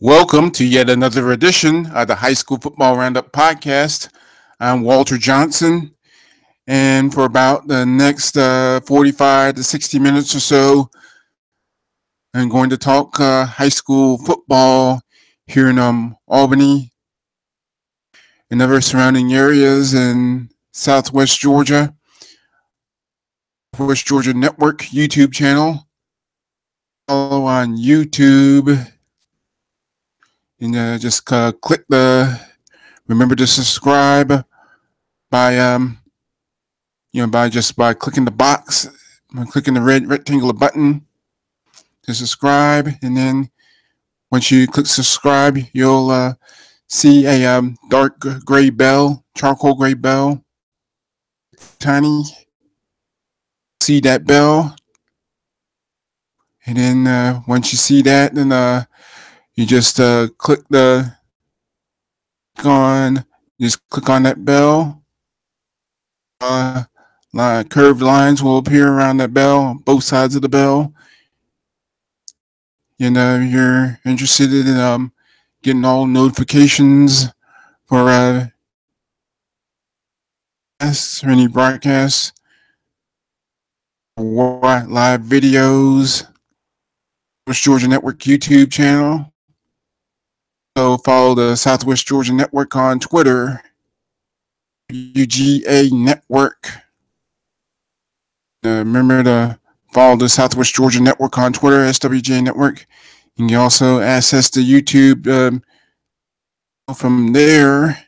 Welcome to yet another edition of the High School Football Roundup podcast. I'm Walter Johnson, and for about the next 45 to 60 minutes or so, I'm going to talk high school football here in Albany and other surrounding areas in Southwest Georgia. Southwest Georgia Network YouTube channel. Follow on YouTube. And just click remember to subscribe by clicking the box, clicking the red rectangular button to subscribe. And then once you click subscribe, you'll see a dark gray bell, charcoal gray bell, tiny. See that bell. And then once you see that, then you just click on that bell. Curved lines will appear around that bell, on both sides of the bell. You're interested in getting all notifications for any broadcasts, or live videos. Southwest Georgia Network YouTube channel. So follow the Southwest Georgia Network on Twitter, UGA Network. Remember to follow the Southwest Georgia Network on Twitter, SWJ Network. You can also access the YouTube from there.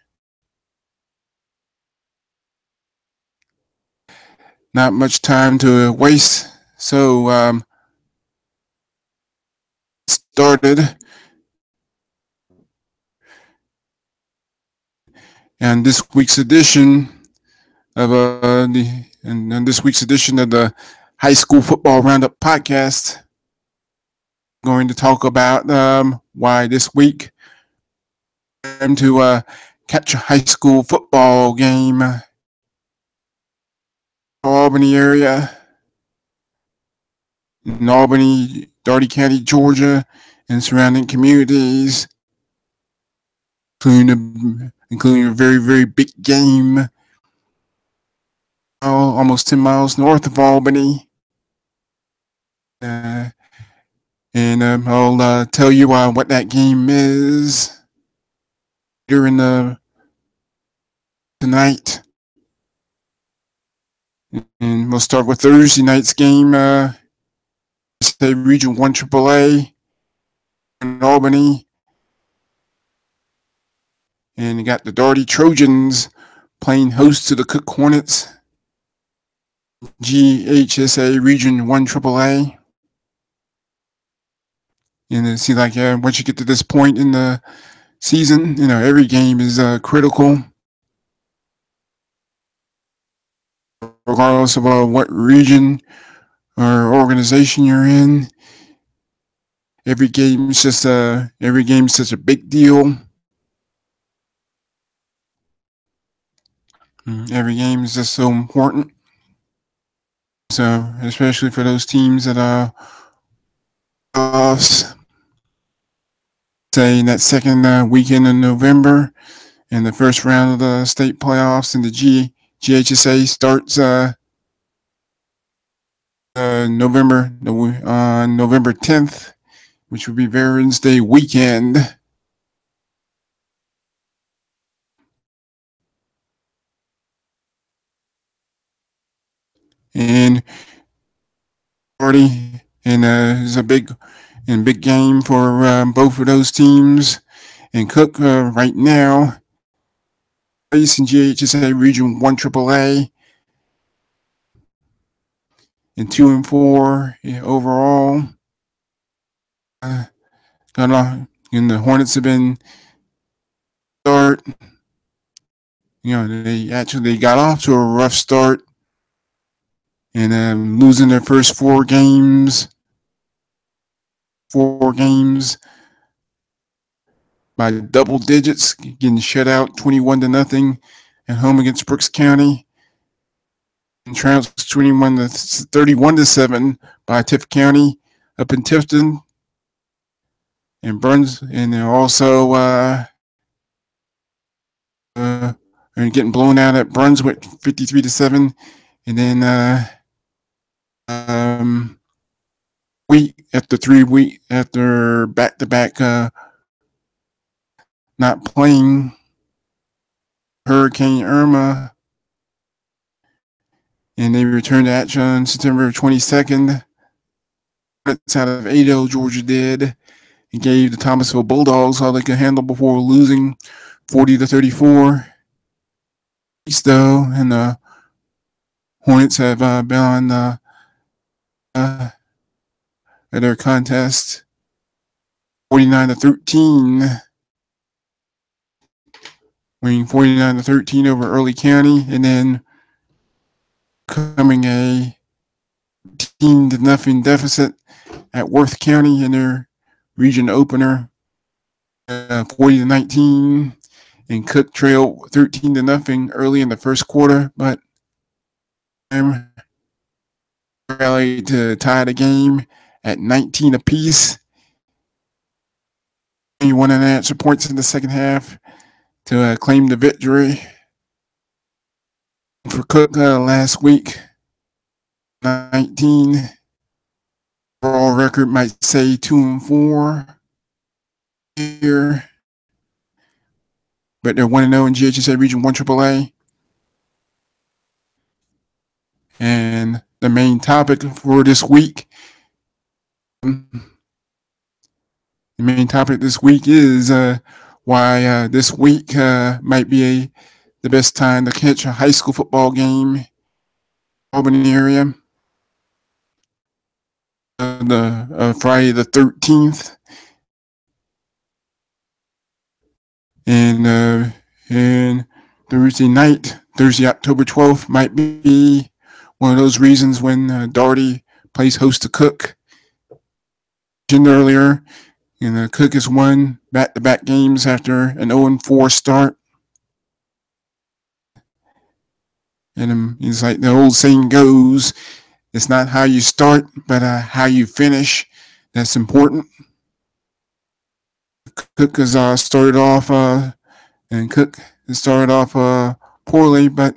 Not much time to waste, so started. And this week's edition of the High School Football Roundup podcast, I'm going to talk about why this week I'm to catch a high school football game in the Albany area, in Albany, Dougherty County, Georgia, and surrounding communities, including a very, very big game almost 10 miles north of Albany. And I'll tell you what that game is during tonight. And we'll start with Thursday night's game. Region 1 AAA in Albany. And you got the Dougherty Trojans playing host to the Cook Hornets, GHSA Region 1 AAA. And it seems like once you get to this point in the season, every game is critical, regardless of what region or organization you're in. Every game is such a big deal. Every game is just so important. So, especially for those teams that are playoffs, say in that second weekend in November, and the first round of the state playoffs in the GHSA starts November 10th, which would be Veterans Day weekend. And is a big game for both of those teams. And Cook right now plays in GHSA Region 1 AAA and 2-4 overall. And the Hornets have been start. They got off to a rough start, and losing their first four games by double digits, getting shut out 21-0 at home against Brooks County, and trounced 31-7 by Tift County up in Tifton, and Bruns, and they're also getting blown out at Brunswick 53-7, and then after back-to-back not playing Hurricane Irma, and they returned to action on September 22nd. Out of Ado, Georgia did, and gave the Thomasville Bulldogs all they could handle before losing 40-34. Though, and the Hornets have been on their contest 49-13, winning 49-13 over Early County, and then becoming a 13-0 deficit at Worth County in their region opener, 40-19, and Cook trailed 13-0 early in the first quarter, but rallied to tie the game at 19 apiece. 21 unanswered points in the second half to claim the victory. For Cook last week, 19. Overall record might say 2-4 here, but they're 1-0 in GHSA Region 1 AAA. And the main topic for this week, is why this week might be the best time to catch a high school football game in the Albany area. Friday the 13th, and Thursday October 12th might be one of those reasons when Doherty plays host to Cook. Mentioned earlier, and Cook has won back-to-back games after an 0-4 start. And it's like the old saying goes, it's not how you start, but how you finish that's important. Cook has started off poorly, but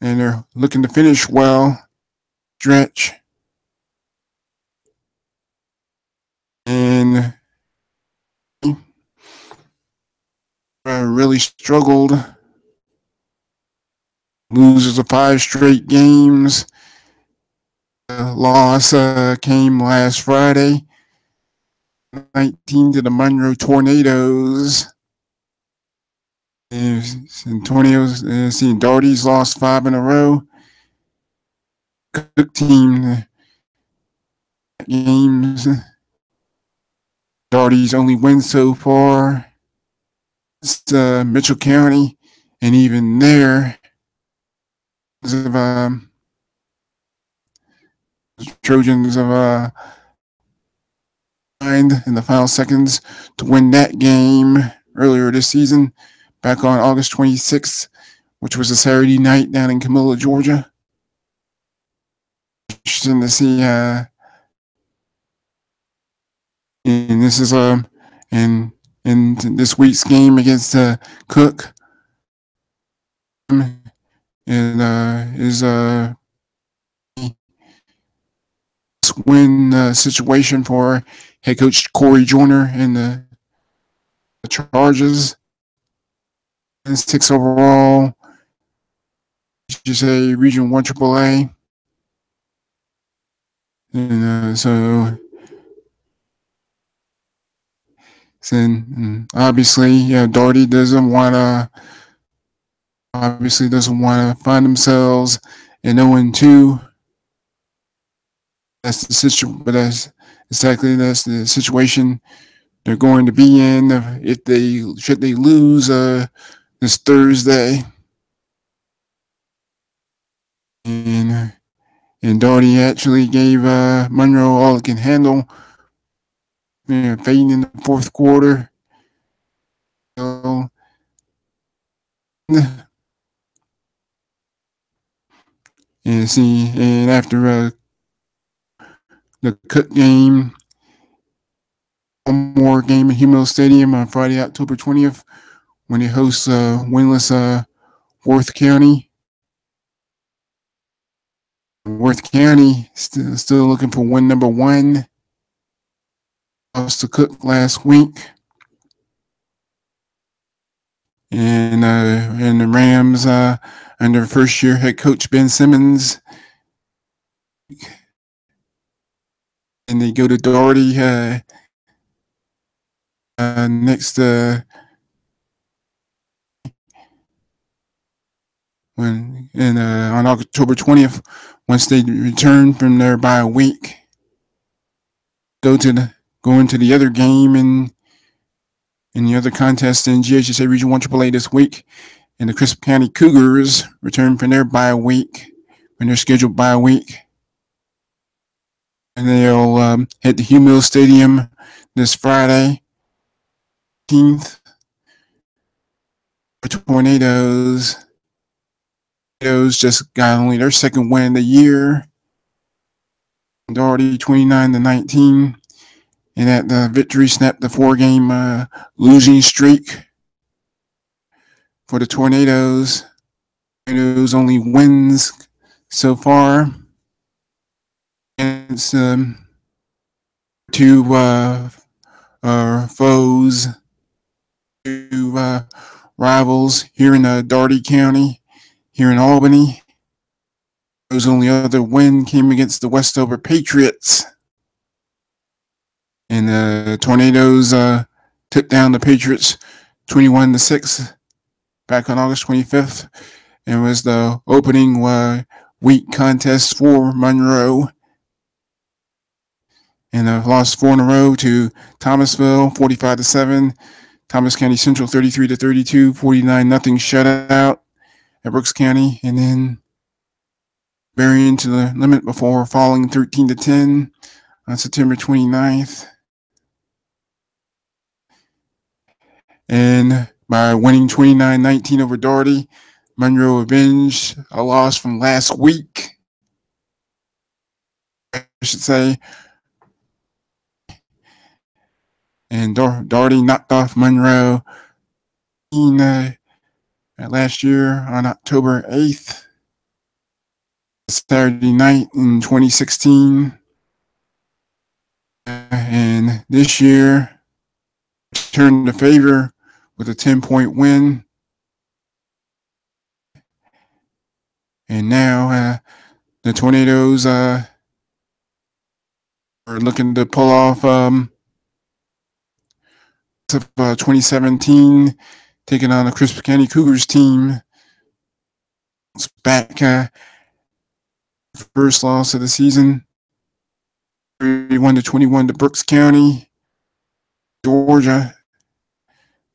and they're looking to finish well. Stretch and really struggled. Loses of 5 straight games. Loss came last Friday, 19 to the Monroe Tornadoes. And Doherty's lost 5 in a row. Cook team games. Doherty's only win so far. It's Mitchell County, and even there, Trojans have in the final seconds to win that game earlier this season, back on August 26th, which was a Saturday night down in Camilla, Georgia. Interesting to see. And this is in this week's game against Cook, and is win situation for head coach Corey Joyner and the Chargers. And 6 overall, just a Region 1 AAA. And so obviously, Doherty doesn't want to find themselves in 0-2. That's the situation, but that's the situation they're going to be in if they lose this Thursday. And Doherty actually gave Monroe all it can handle. Fading in the fourth quarter. So, and after the Cook game, one more game at Humboldt Stadium on Friday, October 20th, when they host winless Worth County. Worth County still looking for win number 1. Lost to Cook last week. And the Rams, under first-year head coach Ben Simmons, and they go to Doherty next on October 20th, once they return from their bye week. Go into the other game and in the other contest in GHSA Region 1 AAA this week. And the Crisp County Cougars return from their bye week, from their scheduled bye week. And they'll head to Humboldt Stadium this Friday, 18th, for Tornadoes. Tornadoes just got only their second win of the year. Doherty 29-19. And that the victory snapped the 4-game losing streak for the Tornadoes. Tornadoes only wins so far against two foes, two rivals here in Doherty County, here in Albany. Those only other win came against the Westover Patriots. And the Tornadoes took down the Patriots 21-6 back on August 25th. And was the opening week contest for Monroe. And lost 4 in a row to Thomasville, 45-7. Thomas County Central, 33-32. 49-0 shutout at Brooks County. And then burying to the limit before falling 13-10 on September 29th. And by winning 29-19 over Doherty, Monroe avenged a loss from last week, I should say. And Doherty knocked off Monroe last year on October 8th, Saturday night in 2016. And this year, turned the favor with a 10-point win. And now the Tornadoes are looking to pull off 2017, taking on the Crisp County Cougars team. It's back first loss of the season, 31-21 to Brooks County, Georgia.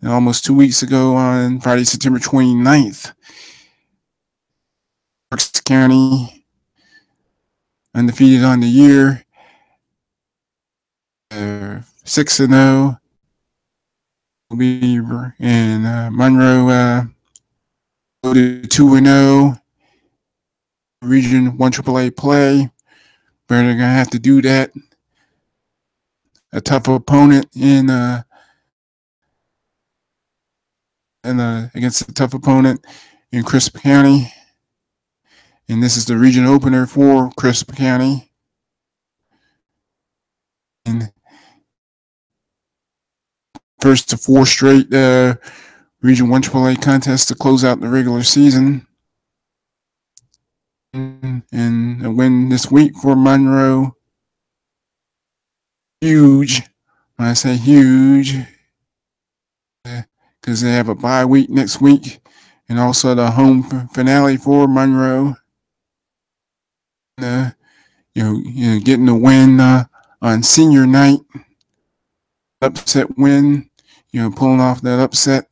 And almost 2 weeks ago on Friday, September 29th, Brooks County undefeated on the year, 6-0. Will be in Monroe go to 2-0 Region 1 AAA play, but they're gonna have to do that. A tough opponent against a tough opponent in Crisp County. And this is the region opener for Crisp County. And first to 4 straight Region 1 AAA contests to close out the regular season. And a win this week for Monroe. Huge. When I say huge, because they have a bye week next week, and also the home finale for Monroe. Getting the win on senior night, upset win. Pulling off that upset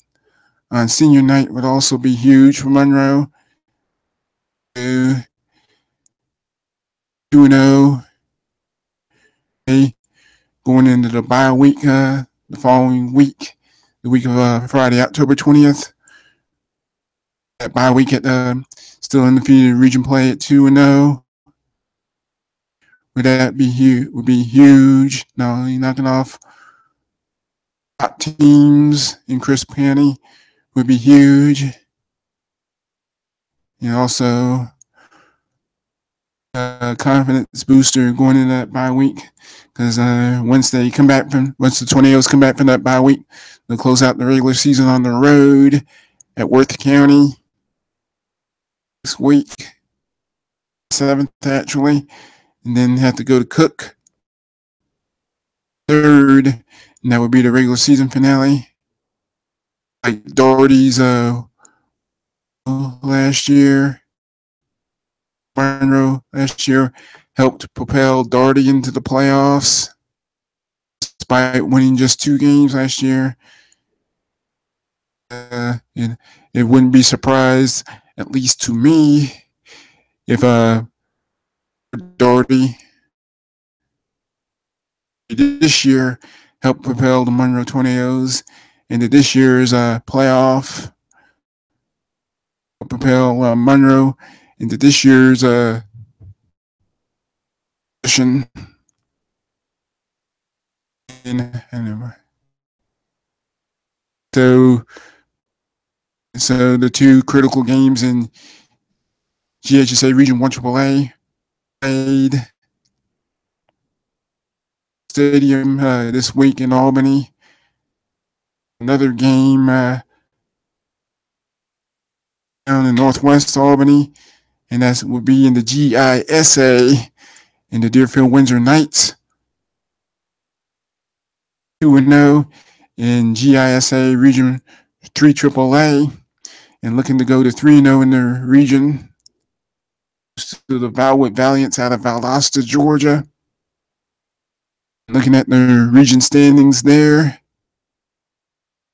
on senior night would also be huge for Monroe. 2-0. Going into the bye week the following week, the week of Friday, October 20th. That bye week at still undefeated region play at 2-0. Would that be huge? Would be huge. Not only knocking off top teams in Chris County would be huge. And also confidence booster going into that bye week. Because once the Tornadoes come back from that bye week, they'll close out the regular season on the road at Worth County this week, 7th actually, and then have to go to Cook 3rd, and that would be the regular season finale. Like Doherty's last year, Monroe last year helped propel Doherty into the playoffs despite winning just 2 games last year. And it wouldn't be surprised, at least to me, if Doherty this year helped propel the Monroe Tornadoes into this year's playoff, propel Monroe into this year's position. So the 2 critical games in GHSA Region 1 AAA played Stadium this week in Albany. Another game down in Northwest Albany, and that would be in the GISA in the Deerfield Windsor Knights. 2-0 in GISA Region 3 AAA, and looking to go to 3-0 in the region to the Valwood Valiants out of Valdosta, Georgia. Looking at the region standings there,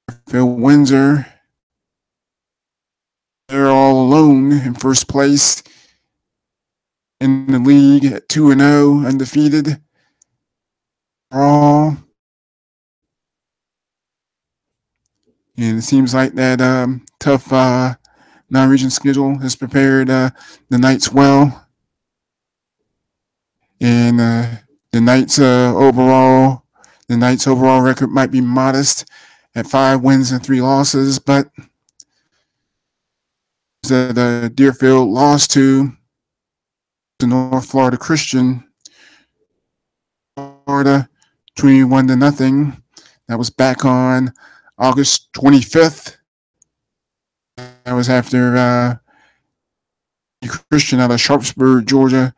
Deerfield Windsor, they're all alone in first place in the league at 2-0, undefeated. All. And it seems like that tough non-region schedule has prepared the Knights well. And the Knights overall record might be modest at 5 wins and 3 losses, but the Deerfield lost to North Florida Christian, Florida, 21-0. That was back on August 25th. That was after Christian out of Sharpsburg, Georgia.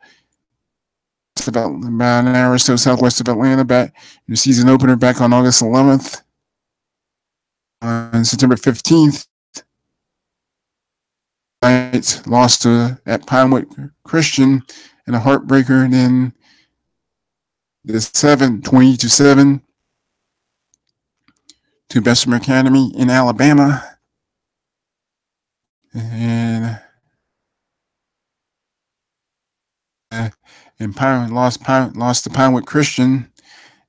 It's about an hour or so southwest of Atlanta. Back in the season opener back on August 11th. On September 15th, Knights lost at Pinewood Christian in a heartbreaker, and then the 20-7 to Bessemer Academy in Alabama. And Pinewood lost to Pinewood Christian,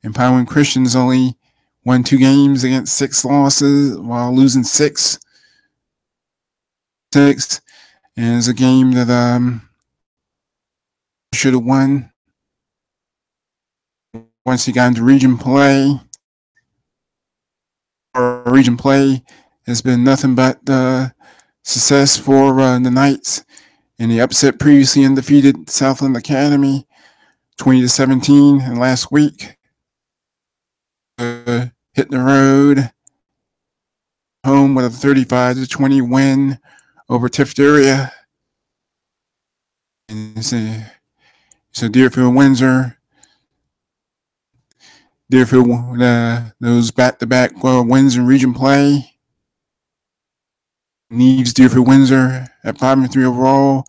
and Pinewood Christian's only won 2 games against 6 losses while losing 6. And it's a game that should have won once he got into region play. Or region play has been nothing but success for the Knights, and they upset previously undefeated Southland Academy 20-17 and last week. Hit the road home with a 35-20 win over Tift Area. And so Deerfield Windsor, those back-to-back wins in region play leaves Deerfield Windsor at 5-3 overall,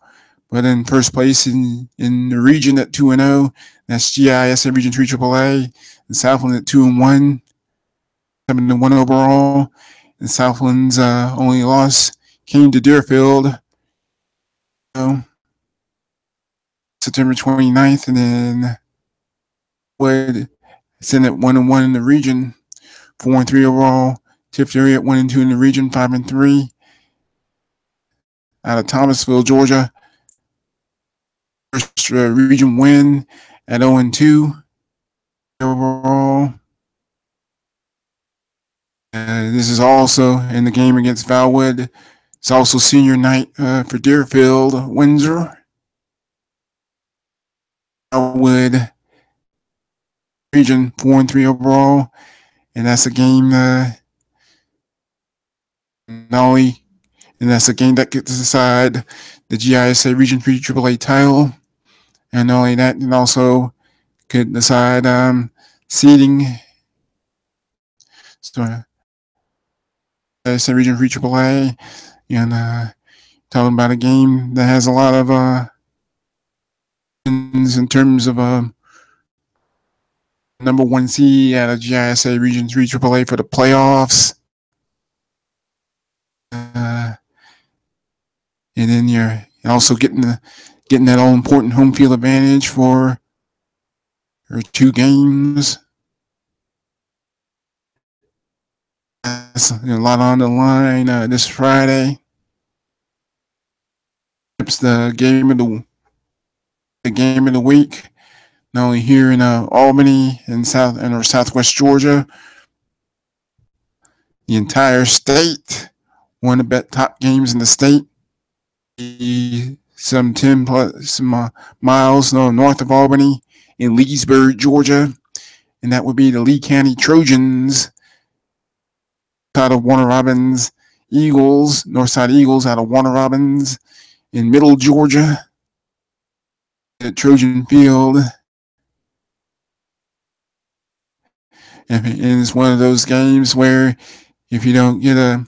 but in first place in the region at 2-0. That's GISA Region 3 AAA, and Southland at 2-1, 7-1 overall. And Southland's only loss came to Deerfield September 29th, and then Wood sent at 1-1 in the region, 4-3 overall. Tift Area at 1-2 in the region, 5-3. Out of Thomasville, Georgia, first region win at 0-2 overall. This is also in the game against Valwood. It's also senior night for Deerfield, Windsor. Valwood region 4-3 overall, and that's a game that's a game that gets to decide the GISA Region 3 AAA title, and not only that, it also could decide seeding. So, GISA Region 3 AAA, and talking about a game that has a lot of in terms of number one seed at a GISA Region 3 AAA for the playoffs. And then you're also getting that all important home field advantage for two games. That's a lot on the line this Friday. It's the game of the week. Not only here in Albany and Southwest Georgia, the entire state. One of the top games in the state. Some 10 plus miles north of Albany in Leesburg, Georgia, and that would be the Lee County Trojans out of Warner Robins Eagles, Northside Eagles out of Warner Robins in Middle Georgia at Trojan Field. And it's one of those games where if you don't get a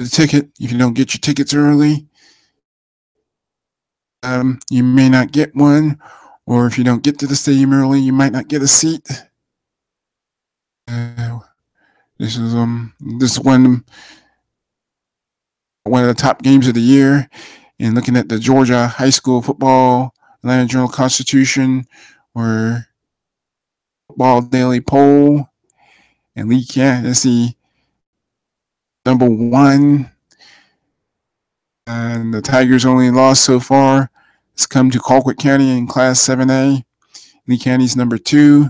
ticket, if you don't get your tickets early, you may not get one, or if you don't get to the stadium early, you might not get a seat. This is one of the top games of the year. And looking at the Georgia High School Football Atlanta Journal-Constitution or Football Daily Poll, and Lee County is the number one. And the Tigers' only loss so far has come to Colquitt County in Class 7A. Lee County's number 2.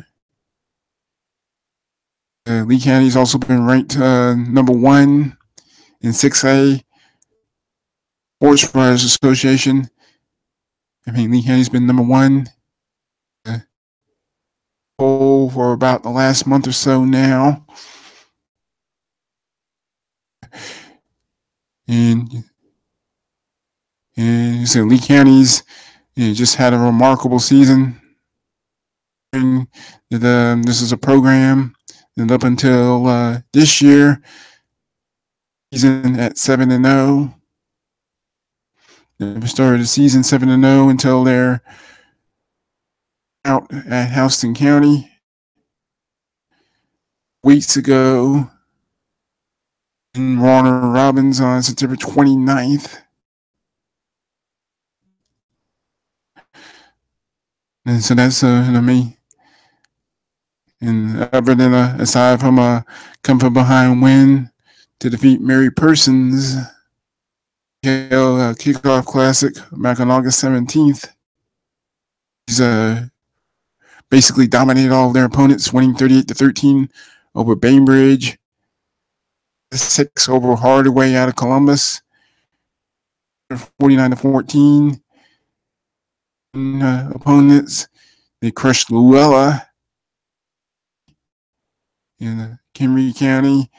Lee County's also been ranked number 1 in 6A Sports Writers Association. Lee County's been number 1 poll for about the last month or so now. And so Lee County's just had a remarkable season. This is a program that up until this year, season at 7-0. They started the season 7-0 until they're out at Houston County weeks ago in Warner Robins on September 29th. And so that's me. And other than aside from a come from behind win to defeat Mary Persons, kickoff classic back on August 17th. He's basically dominated all of their opponents, winning 38-13 over Bainbridge, 6 over Hardaway out of Columbus, 49-14. Opponents, they crushed Luella in Henry County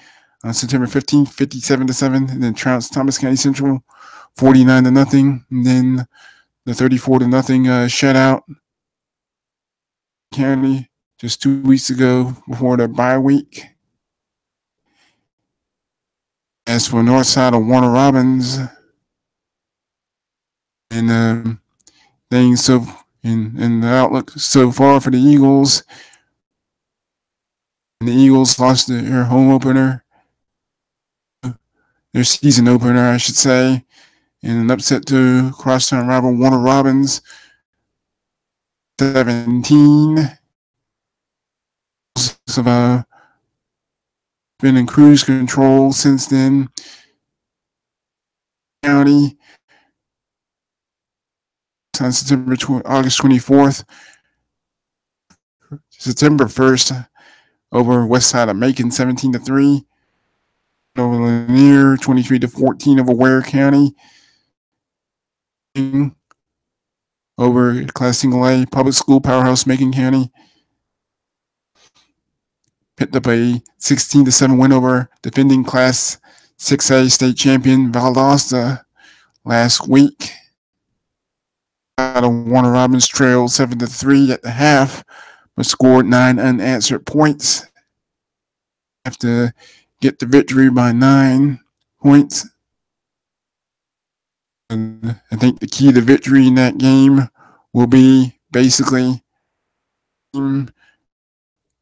on September 15th, 57-7, and then trounced Thomas County Central 49-0, and then the 34-0 shutout County just 2 weeks ago before the bye week. As for Northside-Warner Robins, and things in the outlook so far for the Eagles, and the Eagles lost their home opener, their season opener, I should say, in an upset to crosstown rival Warner Robins, 17. Have been in cruise control since then. County on August 24th, September 1st, over west side of Macon, 17-3. Over Lanier, 23-14 over Ware County. Over Class Single A public school powerhouse Macon County. Picked up a 16-7 win over defending Class 6A state champion Valdosta last week. Northside-Warner Robins trailed 7-3 at the half, but scored 9 unanswered points. Have to get the victory by 9 points. And I think the key to victory in that game will be basically and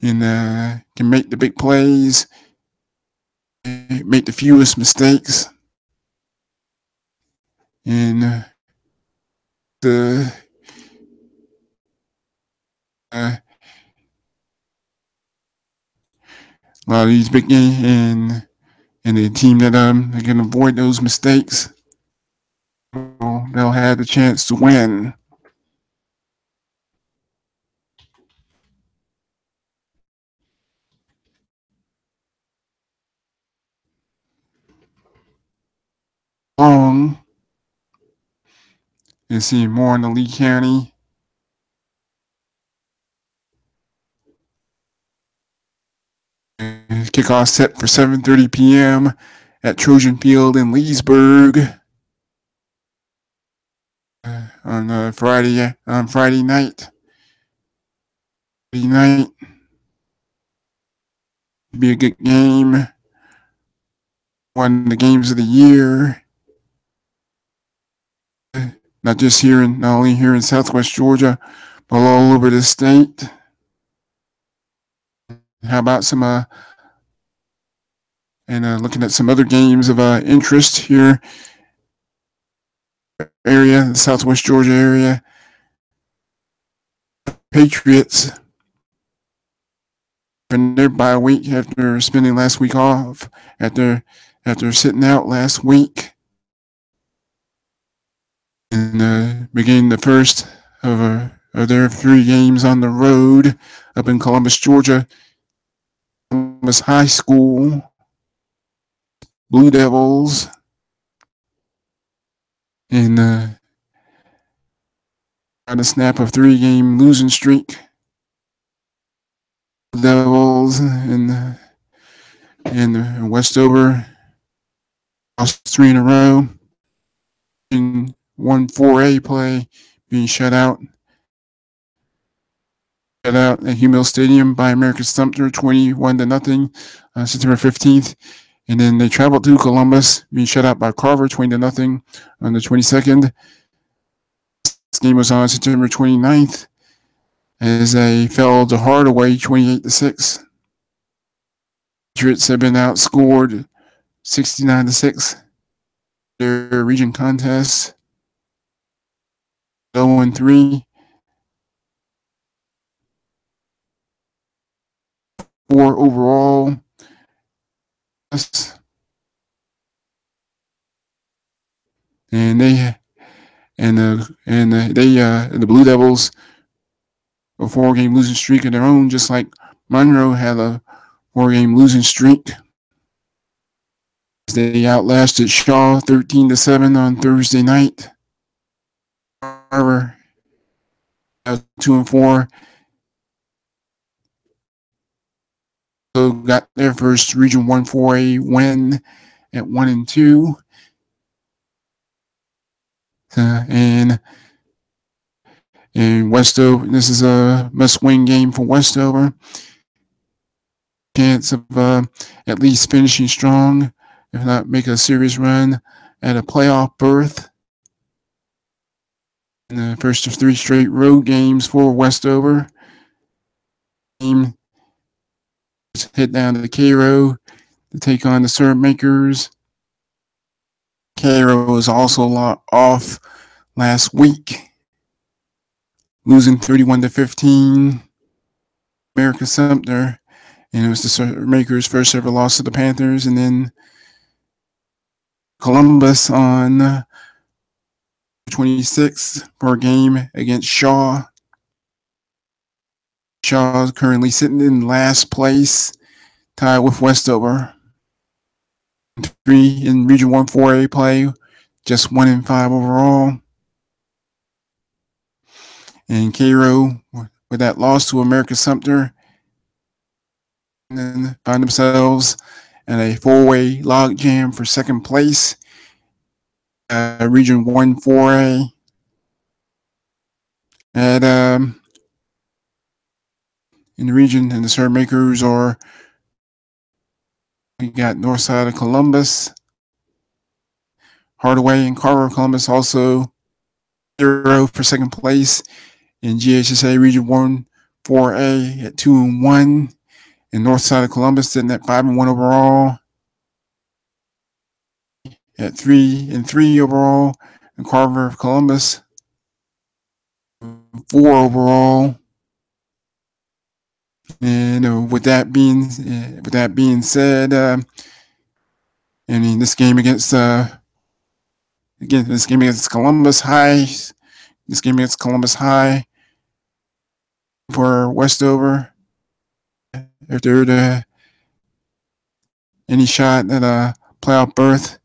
can make the big plays, make the fewest mistakes, and a lot of these big games, and the team that can avoid those mistakes, they'll have the chance to win. Long. You see more in the Lee County. Kickoff set for 7:30 p.m. at Trojan Field in Leesburg on Friday night. Be a good game. One of the games of the year. Not only here in Southwest Georgia, but all over the state. How about some looking at some other games of interest here area, the Southwest Georgia area. Patriots in their bye week after spending last week off, after sitting out last week, and beginning the first of their 3 games on the road up in Columbus, Georgia. Columbus High School Blue Devils and on a snap of 3-game losing streak. Devils and Westover lost 3 in a row. In 1-4A play, being shut out at Humil Stadium by American Sumter, 21-0, September 15th. And then they traveled to Columbus, being shut out by Carver, 20-0 on the 22nd. This game was on September 29th as they fell to Hardaway, 28-6. Patriots have been outscored 69-6. Their region contests 0-3. 4 overall. And the Blue Devils a 4-game losing streak of their own, just like Monroe had a 4-game losing streak. They outlasted Shaw 13-7 on Thursday night. However, 2-4. So got their first Region 1-4A win at 1-2. And Westover, this is a must-win game for Westover. Chance of at least finishing strong, if not make a serious run at a playoff berth. In the first of 3 straight road games for Westover. Team head down to the Cairo to take on the Syrup Makers. Cairo was also off last week, losing 31-15. America Sumter, and it was the Syrup Makers' first ever loss to the Panthers, and then Columbus on 26th for a game against Shaw. Shaw is currently sitting in last place, tied with Westover. 3 in Region 1 4A play, just 1-5 overall. And Cairo, with that loss to America Sumter, and then find themselves in a 4-way logjam for second place. Region 1 4A. At in the region, and the serve makers are, we got Northside of Columbus, Hardaway and Carver of Columbus also 0 for second place. In GHSA Region 1 4A at 2-1. And Northside of Columbus sitting at 5-1 overall. At 3-3 overall. And Carver of Columbus 4 overall. And with that being said, I mean, this game against Columbus High. This game against Columbus High for Westover. If they're any shot at a playoff berth,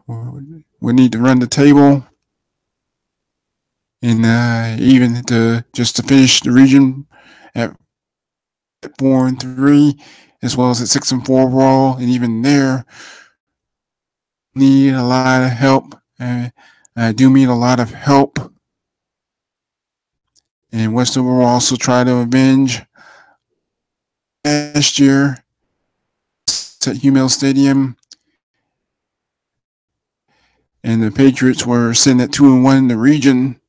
we need to run the table, and even to finish the region at 4-3, as well as at 6-4 overall, and even there need a lot of help. I do need a lot of help. And Westover will also try to avenge last year at Humel Stadium. And the Patriots were sitting at 2-1 in the region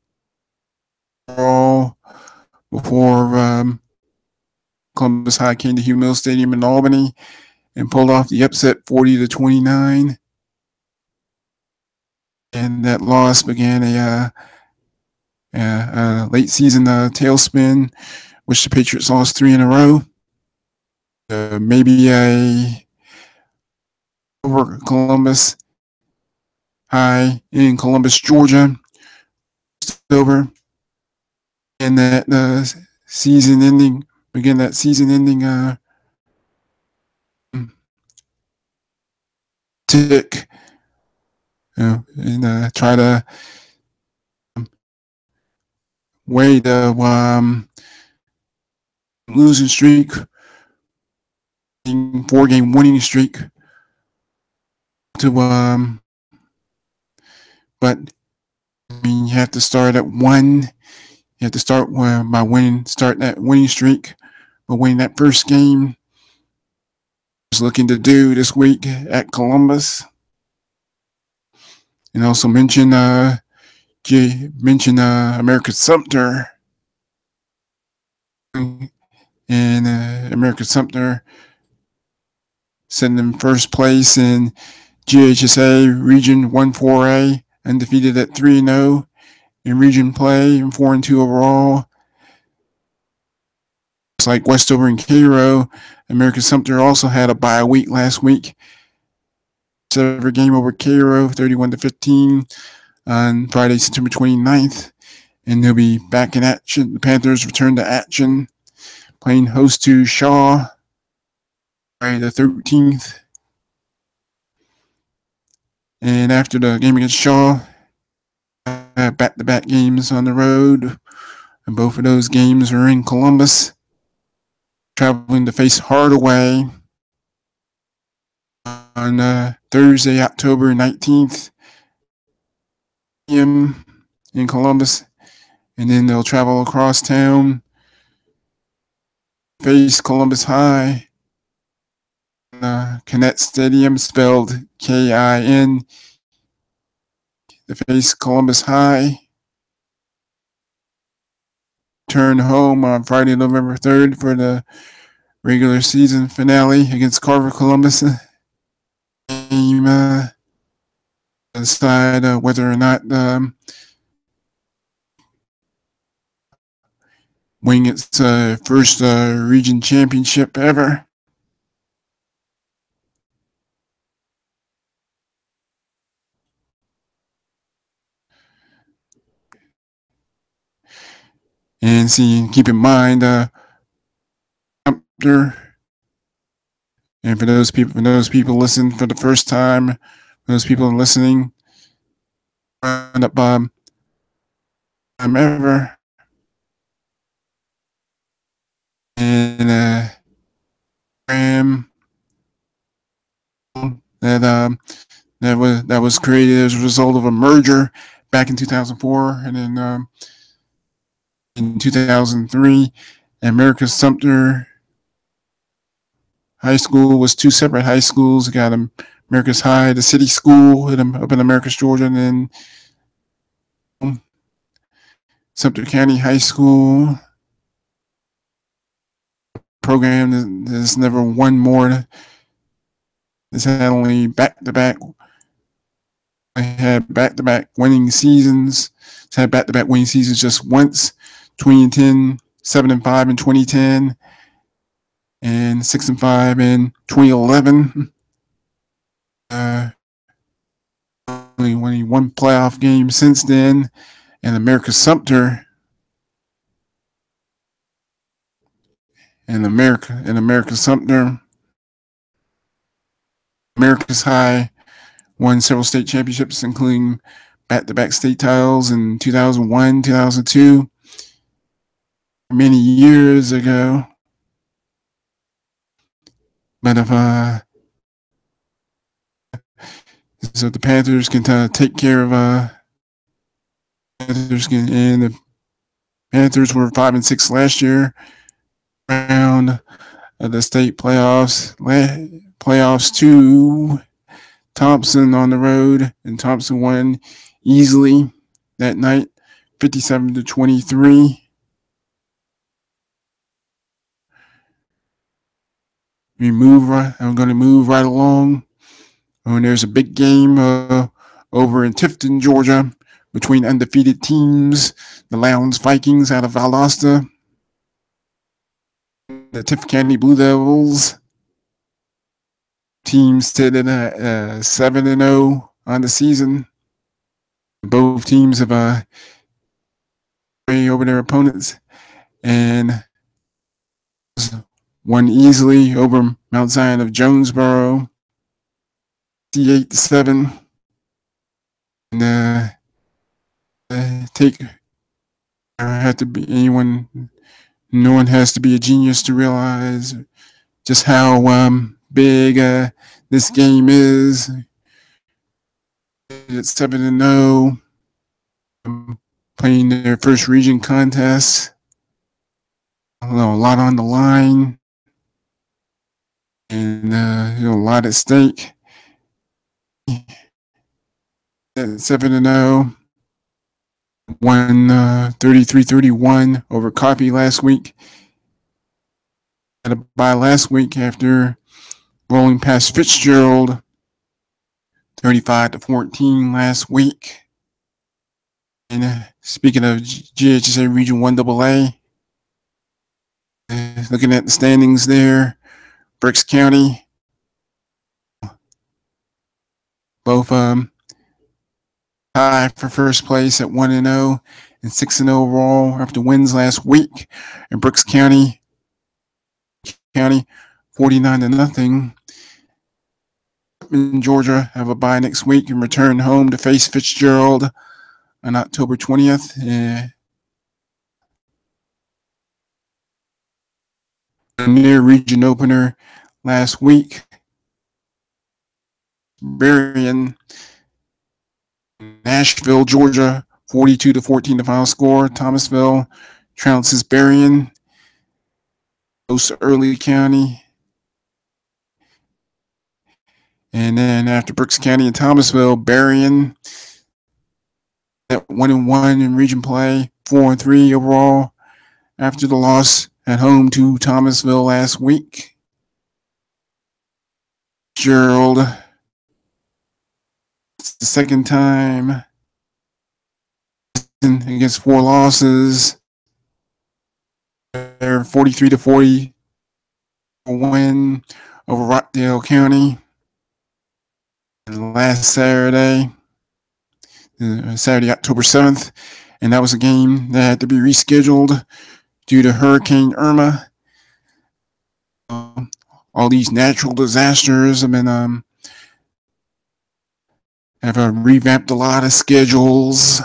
all before Columbus High came to Humel Stadium in Albany and pulled off the upset 40-29. And that loss began a late season tailspin, which the Patriots lost 3 in a row. Maybe over Columbus High in Columbus, Georgia. Over. And that season ending tick, and try to weigh the losing streak, 4-game winning streak to but I mean, you have to start at 1. You have to start by start that winning streak, by winning that first game. Just looking to do this week at Columbus. And also mention America Sumter. And America Sumter sitting in first place in GHSA Region 1 4A, undefeated at 3-0 in region play and 4-2 overall. Just like Westover and Cairo, America Sumter also had a bye week last week. Every game over Cairo, 31-15 on Friday, September 29th. And they'll be back in action. The Panthers return to action, playing host to Shaw Friday the 13th. And after the game against Shaw, back-to-back games on the road. And both of those games are in Columbus. Traveling to face Hardaway on Thursday, October 19th in Columbus. And then they'll travel across town, face Columbus High, Kinnett Stadium, spelled K-I-N, to face Columbus High. Turn home on Friday, November 3rd for the regular season finale against Carver Columbus. Game decide whether or not win its first region championship ever. And keep in mind, and for those people listening for the first time, those people listening, RoundUp time ever, and program that was created as a result of a merger back in 2004, and then in 2003, America's Sumter High School was two separate high schools. You got America's High, the city school up in Americus, Georgia, and then Sumter County High School program that's never won more. It's had only back-to-back. I had back-to-back winning seasons. It's had back-to-back winning seasons just once, 2010, 7-5 in 2010, and 6-5 in 2011. Only winning one playoff game since then, and America's Sumter America's Sumter, America's High won several state championships, including back-to-back state titles in 2001, 2002, many years ago. But if so the Panthers can take care of and the Panthers were 5-6 last year. Round of the state playoffs to Thompson on the road, and Thompson won easily that night, 57-23. I'm going to move right along. And there's a big game over in Tifton, Georgia, between undefeated teams, the Lowndes Vikings out of Valdosta, the Tift County Blue Devils. Teams sitting at 7-0 on the season. Both teams have over their opponents and won easily over Mount Zion of Jonesboro, 8-7. And no one has to be a genius to realize just how big this game is. It's 7-0, playing their first region contest. A lot on the line, and a lot at stake. At 7-0, won 33-31 over Coffee last week. Had a bye last week after rolling past Fitzgerald 35-14 last week. And speaking of GHSA Region 1AA, looking at the standings there, Berks County, both tied for first place at 1-0 and 6-0 overall after wins last week. And Berks County 49-0. In Georgia have a bye next week and return home to face Fitzgerald on October 20th. A near region opener last week. Berrien, Nashville, Georgia, 42-14 the final score. Thomasville trounces Berrien. Goes to Early County. And then after Berks County and Thomasville, Berrien at 1-1 in region play, 4-3 overall after the loss at home to Thomasville last week. Gerald, it's the second time against 4 losses. They're 43-40 win over Rockdale County. And last Saturday, October 7th, and that was a game that had to be rescheduled due to Hurricane Irma. All these natural disasters have been have revamped a lot of schedules.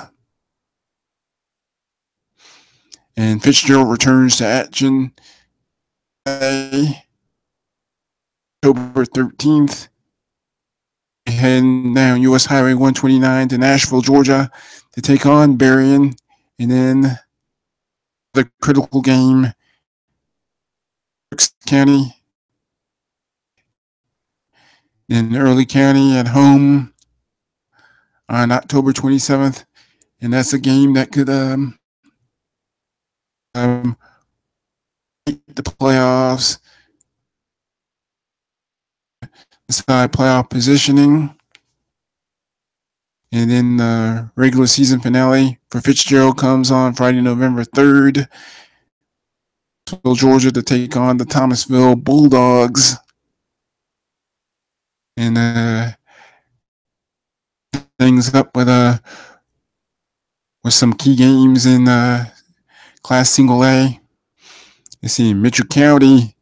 And Fitzgerald returns to action October 13th. Heading down US Highway 129 to Nashville, Georgia to take on Berrien. And then the critical game, Berks County. In Early County at home on October 27th. And that's a game that could the playoffs, decide playoff positioning. And then the regular season finale for Fitzgerald comes on Friday, November 3rd. Georgia to take on the Thomasville Bulldogs. And things up with some key games in Class Single A. Let's see, Mitchell County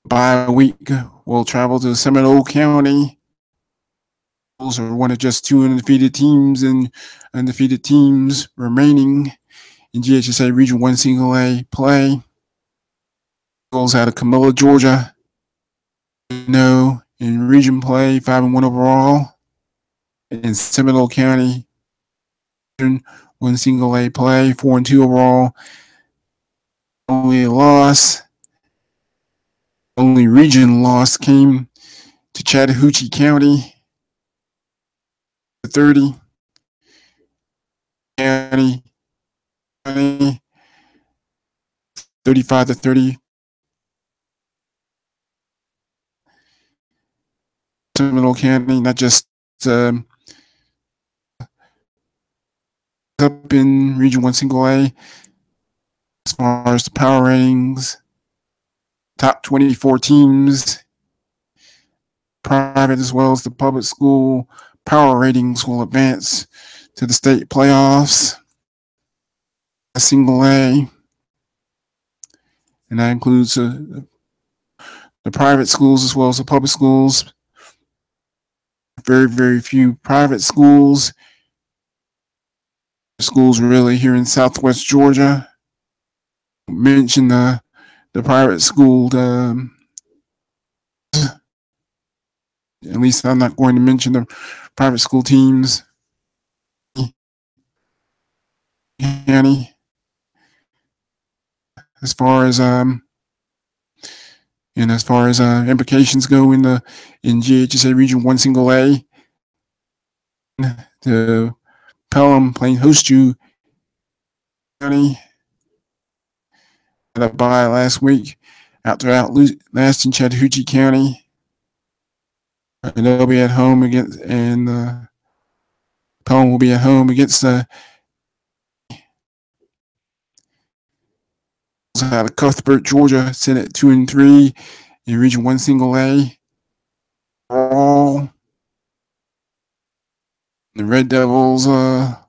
by a week will travel to Seminole County. Those are one of just two undefeated teams remaining in GHSA Region 1 Single A play. Goals out of Camilla, Georgia. No, in region play, 5-1 overall. In Seminole County, 1 Single A play, 4-2 overall. Only region loss came to Chattahoochee County. 30 County 35-30. Seminole County, not just up in Region 1 Single A. As far as the power ratings, top 24 teams, private as well as the public school power ratings will advance to the state playoffs. Single A, and that includes the private schools as well as the public schools. Very, very few private schools. Schools really here in Southwest Georgia. Mention the private school. At least I'm not going to mention the private school teams. County. As far as implications go in GHSA Region 1 Single A, the Pelham playing host to County had a bye last week after outlasting Chattahoochee County. And they'll be at home against, and Pelham will be at home against out of Cuthbert, Georgia, sitting at 2-3 in Region 1 Single A. All the Red Devils fell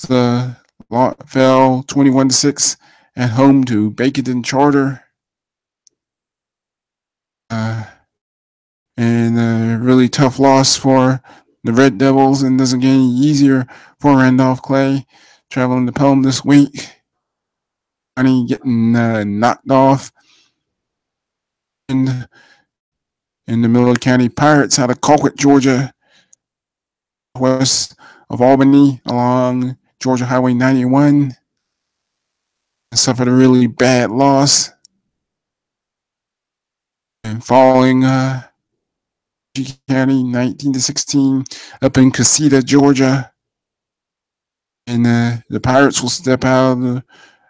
21-6 at home to Baconton Charter. And a really tough loss for the Red Devils, and doesn't get any easier for Randolph Clay traveling to Pelham this week. Getting knocked off in the Miller County Pirates out of Colquitt, Georgia, west of Albany along Georgia Highway 91. Suffered a really bad loss. And following County 19-16 up in Casita, Georgia. And the Pirates will step out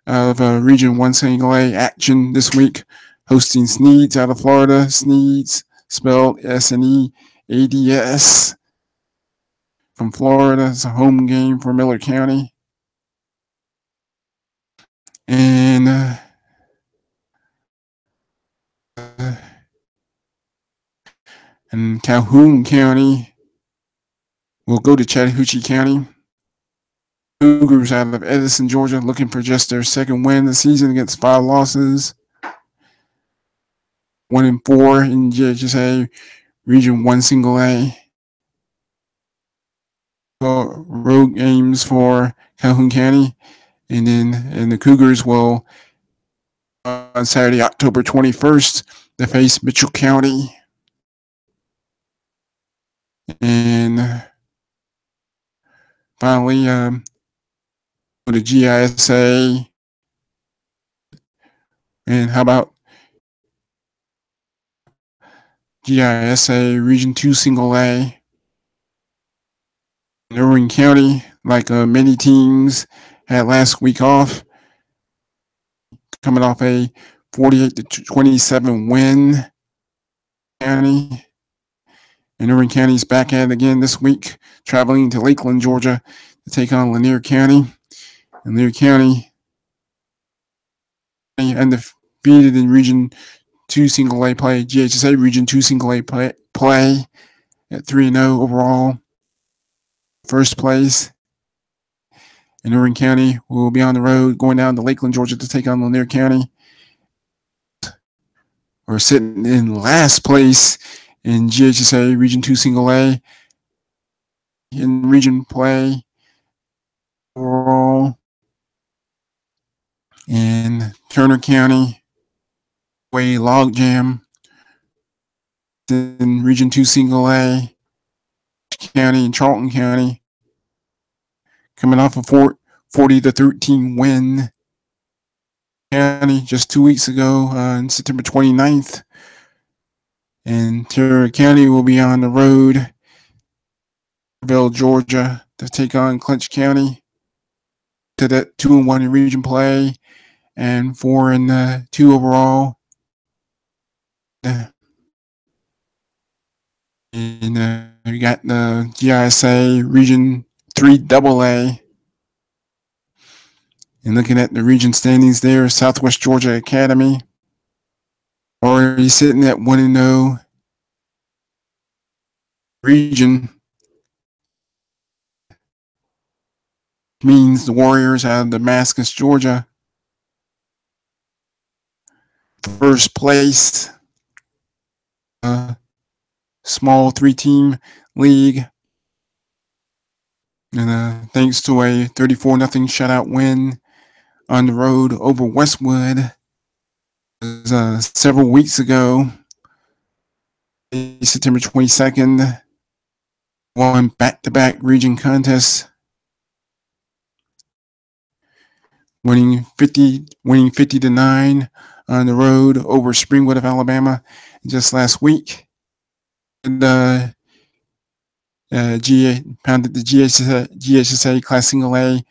of Region 1 Single A action this week, hosting Sneads out of Florida. Sneads, spelled Sneads, from Florida. It's a home game for Miller County. And Calhoun County will go to Chattahoochee County. Cougars out of Edison, Georgia, looking for just their second win of the season against 5 losses. 1-4 in GHSA Region 1 Single A. Road games for Calhoun County. And then the Cougars will, on Saturday, October 21st, to face Mitchell County. And finally, the GISA. And how about GISA Region 2 Single A? Irving County, like many teams, had last week off, coming off a 48-27 win. County. And Irving County's back at it again this week, traveling to Lakeland, Georgia, to take on Lanier County. And Lanier County undefeated in Region 2 Single A play, GHSA Region 2 Single A play at 3-0 overall. First place. And Irving County will be on the road going down to Lakeland, Georgia to take on Lanier County. We're sitting in last place in GHSA Region 2 Single A in region play overall. In Turner County, way logjam in Region 2 Single A. County and Charlton County coming off a 40-13 win. County just 2 weeks ago on September 29th. And Turner County will be on the road to Georgia to take on Clinch County to that 2-1 in region play and 4-2 overall. And we got the GISA Region 3 AA. And looking at the region standings there, Southwest Georgia Academy already sitting at 1-0 region. Means the Warriors out of Damascus, Georgia, first place. Small 3-team league. And thanks to a 34-0 shutout win on the road over Westwood several weeks ago, September 22nd, won back-to-back region contests, winning 50-9 on the road over Springwood of Alabama just last week. And pounded the GHSA Class Single A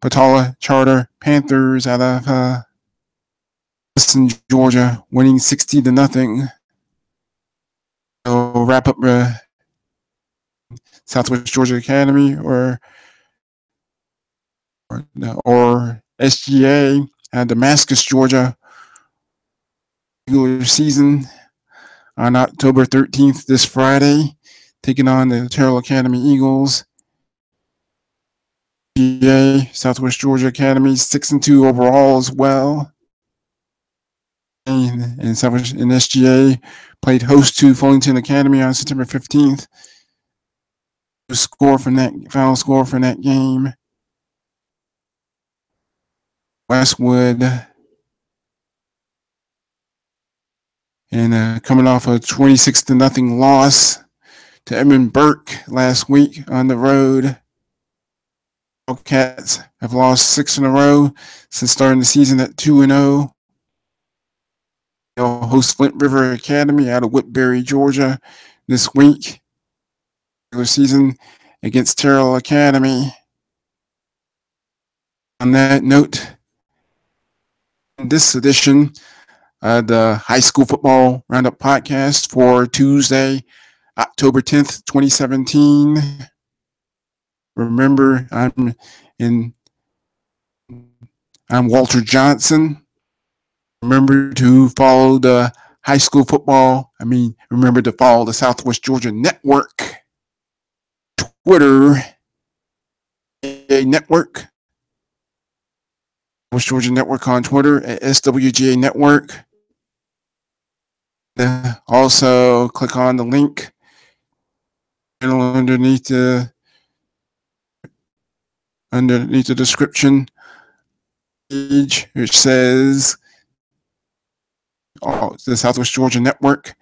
Patala Charter Panthers out of Austin, Georgia, winning 60-0. So wrap up Southwest Georgia Academy or SGA at Damascus, Georgia regular season on October 13th this Friday, taking on the Terrell Academy Eagles. Southwest Georgia Academy 6-2 overall as well. And Southwest and SGA played host to Fullington Academy on September 15th. The final score from that game, Westwood, and coming off a 26-0 loss to Edmund Burke last week on the road. Cats have lost 6 in a row since starting the season at 2-0. They'll host Flint River Academy out of Woodbury, Georgia this week. Regular season against Terrell Academy. On that note, in this edition of the High School Football Roundup podcast for Tuesday, October 10th, 2017. Remember, I'm Walter Johnson. Remember to follow the high school football. Remember to follow the Southwest Georgia Network, Twitter, Network, Southwest Georgia Network on Twitter at SWGA Network. Also, click on the link underneath the description page, which says the Southwest Georgia Network,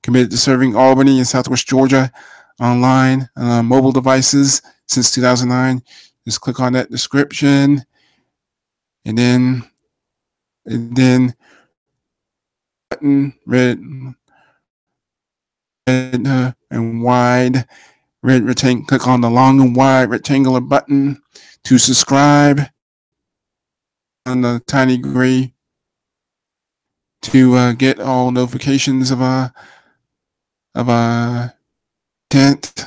committed to serving Albany and Southwest Georgia online on mobile devices since 2009. Just click on that description, and then button red and wide red rectangle. Click on the long and wide rectangular button to subscribe on the tiny gray to get all notifications of our content.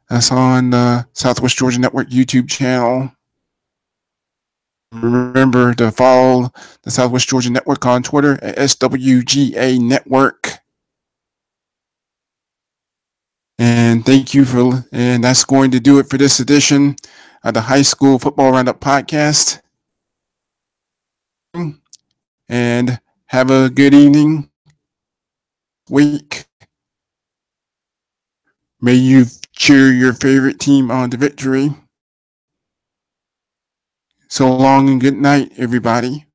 That's on the Southwest Georgia Network YouTube channel. Remember to follow the Southwest Georgia Network on Twitter at SWGA Network. And thank you and that's going to do it for this edition of the High School Football Roundup podcast. And have a good evening, week. May you cheer your favorite team on to victory. So long and good night, everybody.